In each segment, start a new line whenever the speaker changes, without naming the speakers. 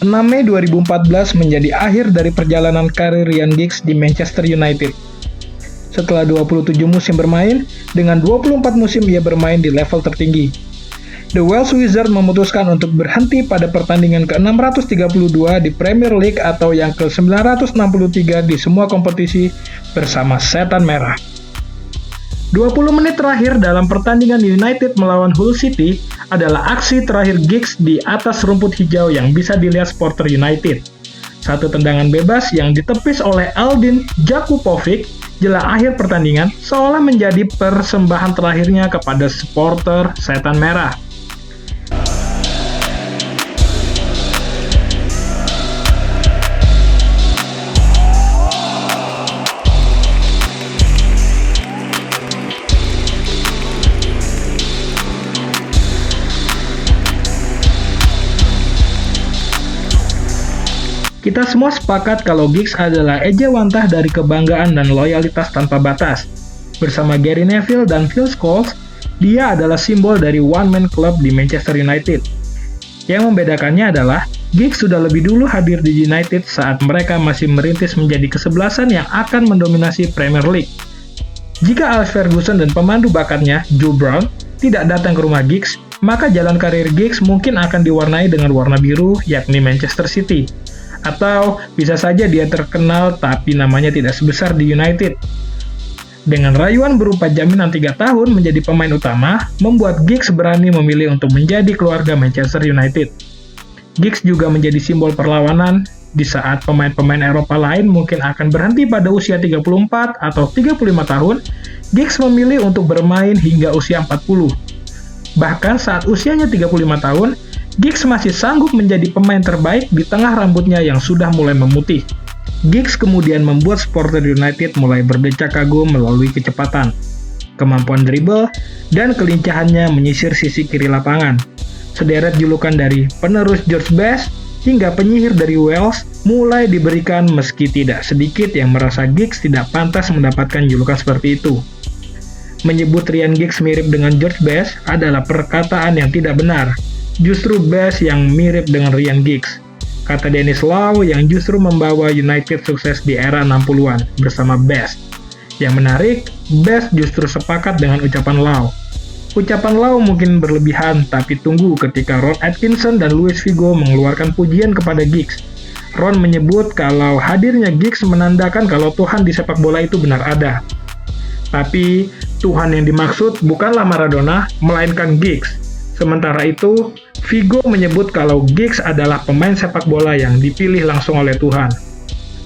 6 Mei 2014 menjadi akhir dari perjalanan karir Ryan Giggs di Manchester United. Setelah 27 musim bermain, dengan 24 musim ia bermain di level tertinggi. The Welsh Wizards memutuskan untuk berhenti pada pertandingan ke-632 di Premier League atau yang ke-963 di semua kompetisi bersama Setan Merah. 20 menit terakhir dalam pertandingan United melawan Hull City adalah aksi terakhir Giggs di atas rumput hijau yang bisa dilihat supporter United. Satu tendangan bebas yang ditepis oleh Aldin Jakupovic jelang akhir pertandingan seolah menjadi persembahan terakhirnya kepada supporter Setan Merah. Kita semua sepakat kalau Giggs adalah ejawantah dari kebanggaan dan loyalitas tanpa batas. Bersama Gary Neville dan Phil Scholes, dia adalah simbol dari one-man club di Manchester United. Yang membedakannya adalah, Giggs sudah lebih dulu hadir di United saat mereka masih merintis menjadi kesebelasan yang akan mendominasi Premier League. Jika Alex Ferguson dan pemandu bakatnya, Joe Brown, tidak datang ke rumah Giggs, maka jalan karir Giggs mungkin akan diwarnai dengan warna biru, yakni Manchester City. Atau bisa saja dia terkenal tapi namanya tidak sebesar di United. Dengan rayuan berupa jaminan 3 tahun menjadi pemain utama, membuat Giggs berani memilih untuk menjadi keluarga Manchester United. Giggs juga menjadi simbol perlawanan di saat pemain-pemain Eropa lain mungkin akan berhenti pada usia 34 atau 35 tahun, Giggs memilih untuk bermain hingga usia 40. Bahkan saat usianya 35 tahun, Giggs masih sanggup menjadi pemain terbaik di tengah rambutnya yang sudah mulai memutih. Giggs kemudian membuat supporter United mulai berdecak kagum melalui kecepatan, kemampuan dribble, dan kelincahannya menyisir sisi kiri lapangan. Sederet julukan dari penerus George Best hingga penyihir dari Wales mulai diberikan meski tidak sedikit yang merasa Giggs tidak pantas mendapatkan julukan seperti itu. Menyebut Ryan Giggs mirip dengan George Best adalah perkataan yang tidak benar. Justru Best yang mirip dengan Ryan Giggs, kata Dennis Law yang justru membawa United sukses di era 60-an bersama Best. Yang menarik, Best justru sepakat dengan ucapan Law. Ucapan Law mungkin berlebihan, tapi tunggu ketika Ron Atkinson dan Luis Figo mengeluarkan pujian kepada Giggs. Ron menyebut kalau hadirnya Giggs menandakan kalau Tuhan di sepak bola itu benar ada. Tapi, Tuhan yang dimaksud bukanlah Maradona, melainkan Giggs. Sementara itu, Figo menyebut kalau Giggs adalah pemain sepak bola yang dipilih langsung oleh Tuhan.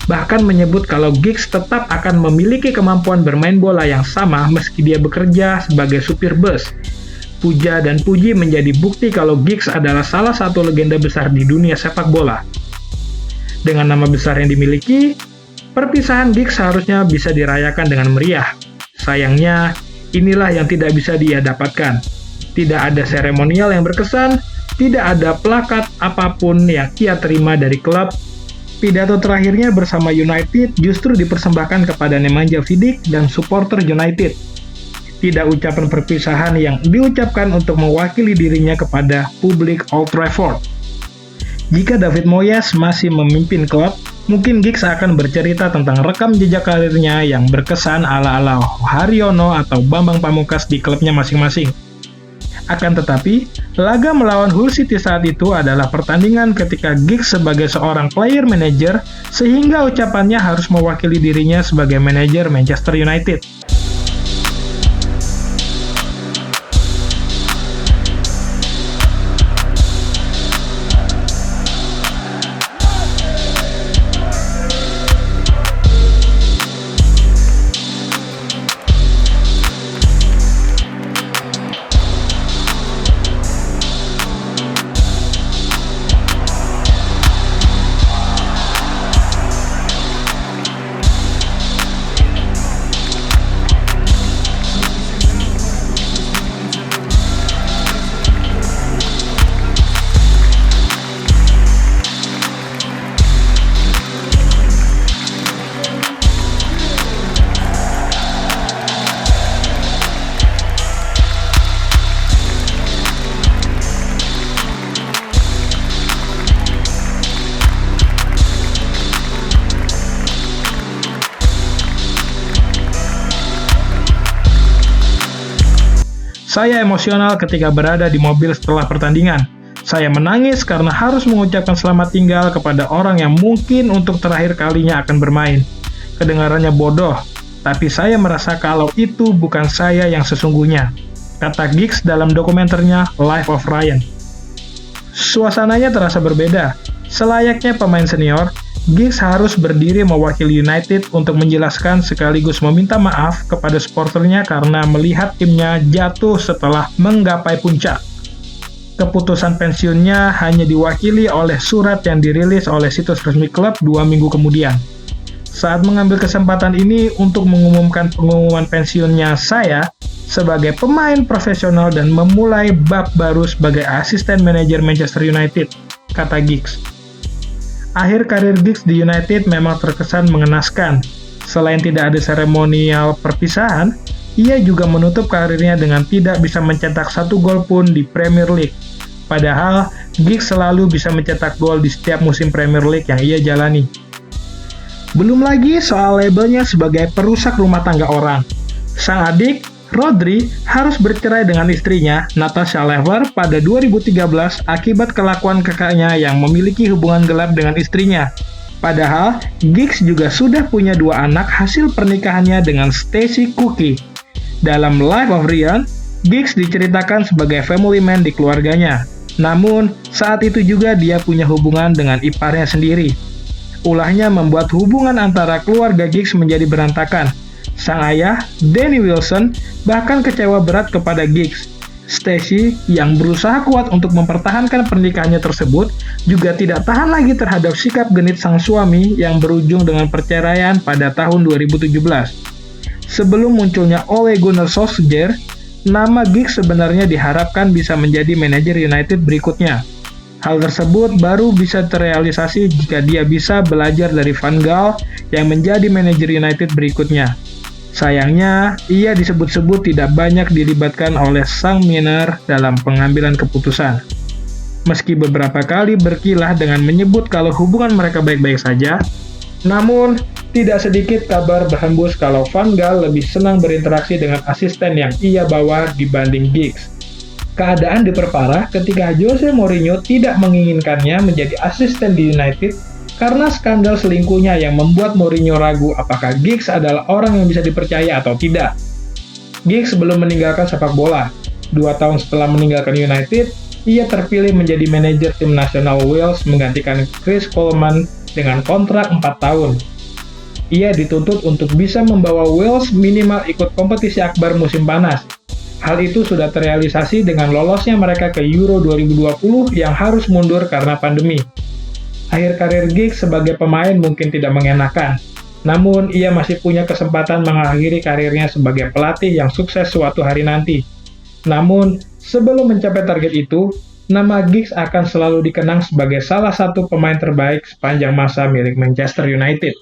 Bahkan menyebut kalau Giggs tetap akan memiliki kemampuan bermain bola yang sama meski dia bekerja sebagai supir bus. Puja dan puji menjadi bukti kalau Giggs adalah salah satu legenda besar di dunia sepak bola. Dengan nama besar yang dimiliki, perpisahan Giggs seharusnya bisa dirayakan dengan meriah. Sayangnya, inilah yang tidak bisa dia dapatkan. Tidak ada seremonial yang berkesan, tidak ada plakat apapun yang ia terima dari klub. Pidato terakhirnya bersama United justru dipersembahkan kepada Nemanja Vidic dan supporter United. Tidak ucapan perpisahan yang diucapkan untuk mewakili dirinya kepada publik Old Trafford. Jika David Moyes masih memimpin klub, mungkin Giggs akan bercerita tentang rekam jejak karirnya yang berkesan ala-ala Haryono atau Bambang Pamungkas di klubnya masing-masing. Akan tetapi, laga melawan Hull City saat itu adalah pertandingan ketika Giggs sebagai seorang player manager, sehingga ucapannya harus mewakili dirinya sebagai manajer Manchester United. Saya emosional ketika berada di mobil setelah pertandingan. Saya menangis karena harus mengucapkan selamat tinggal kepada orang yang mungkin untuk terakhir kalinya akan bermain. Kedengarannya bodoh, tapi saya merasa kalau itu bukan saya yang sesungguhnya, kata Giggs dalam dokumenternya Life of Ryan. Suasananya terasa berbeda. Selayaknya pemain senior, Giggs harus berdiri mewakili United untuk menjelaskan sekaligus meminta maaf kepada supporternya karena melihat timnya jatuh setelah menggapai puncak. Keputusan pensiunnya hanya diwakili oleh surat yang dirilis oleh situs resmi klub 2 minggu kemudian. Saat mengambil kesempatan ini untuk mengumumkan pengumuman pensiunnya saya sebagai pemain profesional dan memulai bab baru sebagai asisten manajer Manchester United, kata Giggs. Akhir karir Giggs di United memang terkesan mengenaskan. Selain tidak ada seremonial perpisahan, ia juga menutup karirnya dengan tidak bisa mencetak 1 gol pun di Premier League. Padahal, Giggs selalu bisa mencetak gol di setiap musim Premier League yang ia jalani. Belum lagi soal labelnya sebagai perusak rumah tangga orang. Sang adik, Rodri, harus bercerai dengan istrinya, Natasha Lever, pada 2013 akibat kelakuan kakaknya yang memiliki hubungan gelap dengan istrinya. Padahal, Giggs juga sudah punya 2 anak hasil pernikahannya dengan Stacey Cookie. Dalam Life of Ryan, Giggs diceritakan sebagai family man di keluarganya. Namun, saat itu juga dia punya hubungan dengan iparnya sendiri. Ulahnya membuat hubungan antara keluarga Giggs menjadi berantakan. Sang ayah, Danny Wilson, bahkan kecewa berat kepada Giggs. Stacey, yang berusaha kuat untuk mempertahankan pernikahannya tersebut, juga tidak tahan lagi terhadap sikap genit sang suami yang berujung dengan perceraian pada tahun 2017. Sebelum munculnya Ole Gunnar Solskjaer, nama Giggs sebenarnya diharapkan bisa menjadi manajer United berikutnya. Hal tersebut baru bisa terrealisasi jika dia bisa belajar dari Van Gaal yang menjadi manajer United berikutnya. Sayangnya, ia disebut-sebut tidak banyak dilibatkan oleh sang Miner dalam pengambilan keputusan. Meski beberapa kali berkilah dengan menyebut kalau hubungan mereka baik-baik saja, namun tidak sedikit kabar berhembus kalau Van Gaal lebih senang berinteraksi dengan asisten yang ia bawa dibanding Giggs. Keadaan diperparah ketika Jose Mourinho tidak menginginkannya menjadi asisten di United karena skandal selingkuhnya yang membuat Mourinho ragu apakah Giggs adalah orang yang bisa dipercaya atau tidak. Giggs belum meninggalkan sepak bola. 2 tahun setelah meninggalkan United, ia terpilih menjadi manajer tim nasional Wales menggantikan Chris Coleman dengan kontrak 4 tahun. Ia dituntut untuk bisa membawa Wales minimal ikut kompetisi akbar musim panas. Hal itu sudah terrealisasi dengan lolosnya mereka ke Euro 2020 yang harus mundur karena pandemi. Akhir karir Giggs sebagai pemain mungkin tidak mengenakan, namun ia masih punya kesempatan mengakhiri karirnya sebagai pelatih yang sukses suatu hari nanti. Namun, sebelum mencapai target itu, nama Giggs akan selalu dikenang sebagai salah satu pemain terbaik sepanjang masa milik Manchester United.